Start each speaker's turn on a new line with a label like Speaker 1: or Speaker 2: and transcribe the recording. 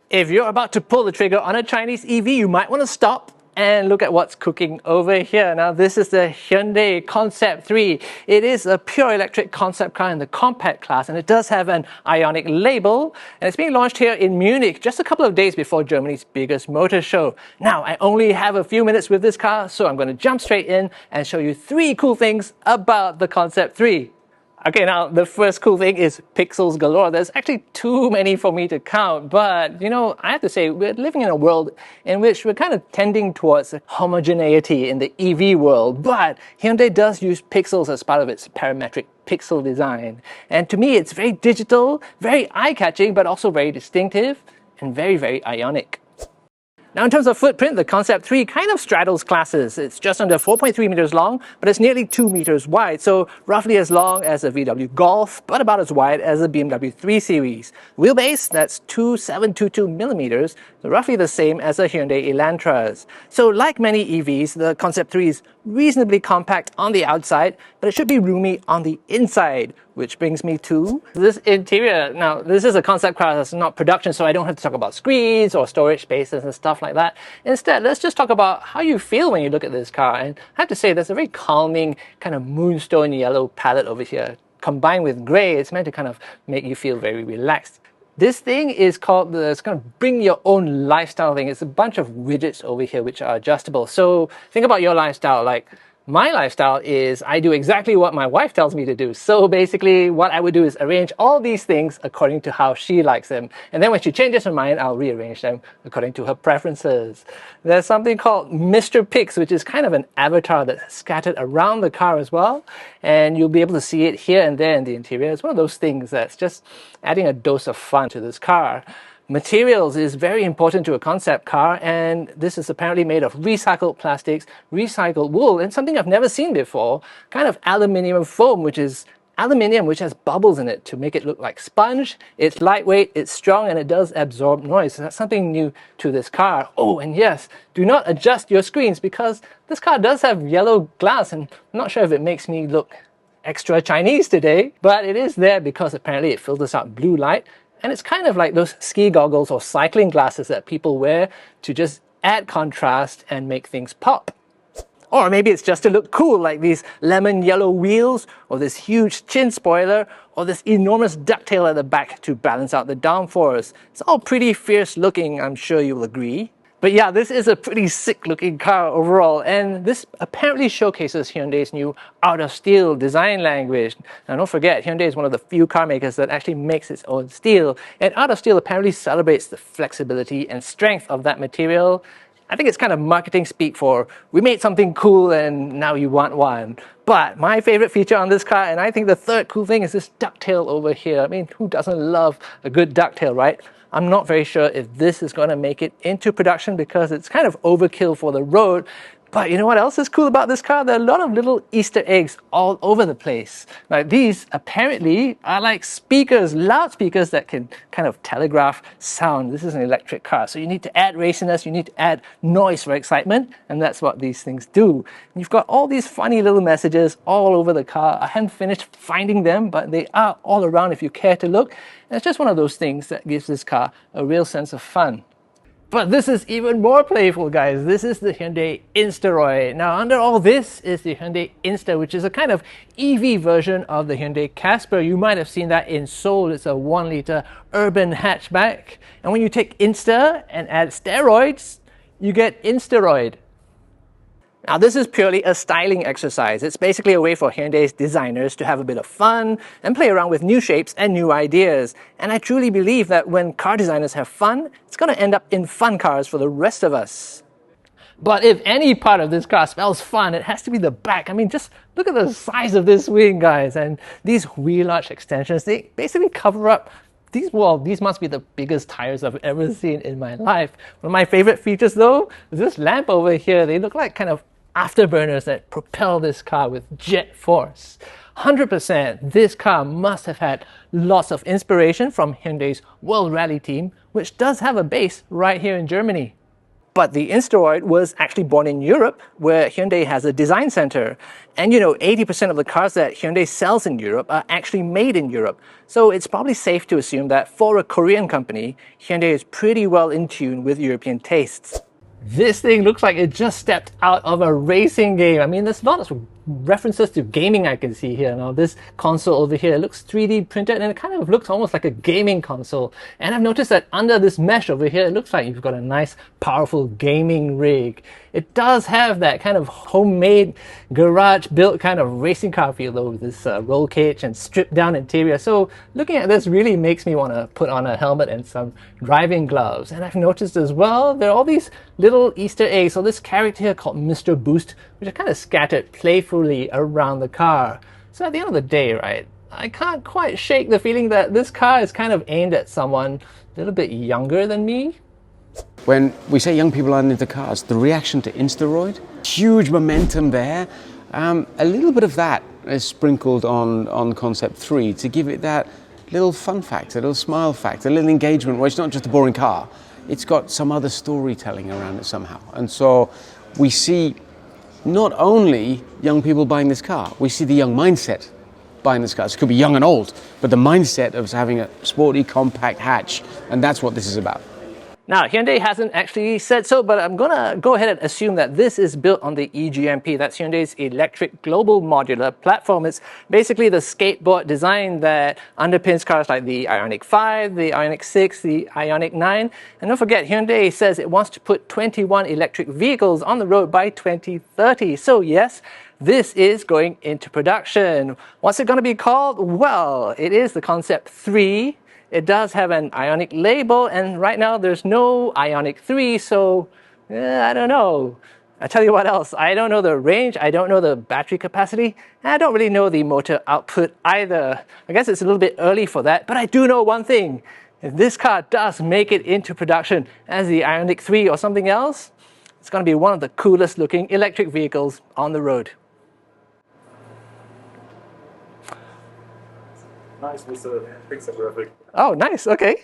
Speaker 1: If you're about to pull the trigger on a Chinese EV, you might want to stop and look at what's cooking over here. Now, this is the Hyundai Concept Three. It is a pure electric concept car in the compact class, and it does have an Ioniq label, and it's being launched here in Munich just a couple of days before Germany's biggest motor show. Now, I only have a few minutes with this car, so I'm going to jump straight in and show you 3 cool things about the Concept Three. Okay, now the first cool thing is pixels galore. There's actually too many for me to count, but you know, I have to say we're living in a world in which we're kind of tending towards homogeneity in the EV world, but Hyundai does use pixels as part of its parametric pixel design. And to me, it's very digital, very eye-catching, but also very distinctive and very, very Ioniq. Now, in terms of footprint, the Concept 3 kind of straddles classes. It's just under 4.3 meters long, but it's nearly 2 meters wide, so roughly as long as a VW Golf, but about as wide as a BMW 3 Series. Wheelbase, that's 2722 millimeters, so roughly the same as a Hyundai Elantras. So like many EVs, the Concept 3 is reasonably compact on the outside, but it should be roomy on the inside, which brings me to this interior. Now, this is a concept car, that's not production, so I don't have to talk about screens or storage spaces and stuff like that. Instead, let's just talk about how you feel when you look at this car. And I have to say, there's a very calming kind of moonstone yellow palette over here. Combined with grey, it's meant to kind of make you feel very relaxed. This thing is called it's kind of bring your own lifestyle thing. It's a bunch of widgets over here which are adjustable. So think about your lifestyle. Like, my lifestyle is I do exactly what my wife tells me to do. So basically what I would do is arrange all these things according to how she likes them. And then when she changes her mind, I'll rearrange them according to her preferences. There's something called Mr. Pix, which is kind of an avatar that's scattered around the car as well. And you'll be able to see it here and there in the interior. It's one of those things that's just adding a dose of fun to this car. Materials is very important to a concept car, and this is apparently made of recycled plastics, recycled wool, and something I've never seen before, kind of aluminium foam, which is aluminium which has bubbles in it to make it look like sponge. It's lightweight, it's strong, and it does absorb noise. So that's something new to this car. Oh, and yes, do not adjust your screens because this car does have yellow glass, and I'm not sure if it makes me look extra Chinese today, but it is there because apparently it filters out blue light. And it's kind of like those ski goggles or cycling glasses that people wear to just add contrast and make things pop. Or maybe it's just to look cool, like these lemon yellow wheels, or this huge chin spoiler, or this enormous ducktail at the back to balance out the downforce. It's all pretty fierce looking, I'm sure you'll agree. But yeah, this is a pretty sick looking car overall, and this apparently showcases Hyundai's new out of steel design language. Now don't forget, Hyundai is one of the few car makers that actually makes its own steel, and out of steel apparently celebrates the flexibility and strength of that material. I think it's kind of marketing speak for, we made something cool and now you want one. But my favorite feature on this car, and I think the third cool thing, is this ducktail over here. I mean, who doesn't love a good ducktail, right? I'm not very sure if this is going to make it into production because it's kind of overkill for the road. But you know what else is cool about this car? There are a lot of little Easter eggs all over the place. Now, these apparently are like speakers, loudspeakers that can kind of telegraph sound. This is an electric car, so you need to add raciness, you need to add noise for excitement, and that's what these things do. And you've got all these funny little messages all over the car. I haven't finished finding them, but they are all around if you care to look. And it's just one of those things that gives this car a real sense of fun. But this is even more playful, guys. This is the Hyundai Insteroid. Now, under all this is the Hyundai Insta, which is a kind of EV version of the Hyundai Casper. You might have seen that in Seoul. It's a 1-liter urban hatchback. And when you take Insta and add steroids, you get Insteroid. Now, this is purely a styling exercise. It's basically a way for Hyundai's designers to have a bit of fun and play around with new shapes and new ideas. And I truly believe that when car designers have fun, it's going to end up in fun cars for the rest of us. But if any part of this car spells fun, it has to be the back. I mean, just look at the size of this wing, guys. And these wheel arch extensions, they basically cover up these must be the biggest tires I've ever seen in my life. One of my favorite features though is this lamp over here. They look like kind of afterburners that propel this car with jet force. 100%, this car must have had lots of inspiration from Hyundai's World Rally team, which does have a base right here in Germany. But the Insteroid was actually born in Europe, where Hyundai has a design center. And you know, 80% of the cars that Hyundai sells in Europe are actually made in Europe. So it's probably safe to assume that for a Korean company, Hyundai is pretty well in tune with European tastes. This thing looks like it just stepped out of a racing game. I mean, there's lots of references to gaming I can see here. Now, this console over here looks 3D printed and it kind of looks almost like a gaming console. And I've noticed that under this mesh over here, it looks like you've got a nice, powerful gaming rig. It does have that kind of homemade, garage-built kind of racing car feel though, with this roll cage and stripped-down interior. So looking at this really makes me want to put on a helmet and some driving gloves. And I've noticed as well, there are all these little Easter eggs. So this character here called Mr. Boost, which are kind of scattered playfully around the car. So at the end of the day, right, I can't quite shake the feeling that this car is kind of aimed at someone a little bit younger than me.
Speaker 2: When we say young people aren't into cars, the reaction to Insteroid, huge momentum there. A little bit of that is sprinkled on Concept 3 to give it that little fun factor, a little smile factor, a little engagement where it's not just a boring car. It's got some other storytelling around it somehow. And so we see not only young people buying this car, we see the young mindset buying this car. It could be young and old, but the mindset of having a sporty, compact hatch, and that's what this is about.
Speaker 1: Now, Hyundai hasn't actually said so, but I'm going to go ahead and assume that this is built on the EGMP. That's Hyundai's Electric Global Modular Platform. It's basically the skateboard design that underpins cars like the Ioniq 5, the Ioniq 6, the Ioniq 9. And don't forget, Hyundai says it wants to put 21 electric vehicles on the road by 2030. So yes, this is going into production. What's it going to be called? Well, it is the Concept 3. It does have an Ioniq label, and right now there's no Ioniq 3, so I don't know. I tell you what else, I don't know the range, I don't know the battery capacity, and I don't really know the motor output either. I guess it's a little bit early for that, but I do know one thing. If this car does make it into production as the Ioniq 3 or something else, it's going to be one of the coolest looking electric vehicles on the road.
Speaker 3: Nice, Mr. Pixel Graphic.
Speaker 1: Oh, nice, okay.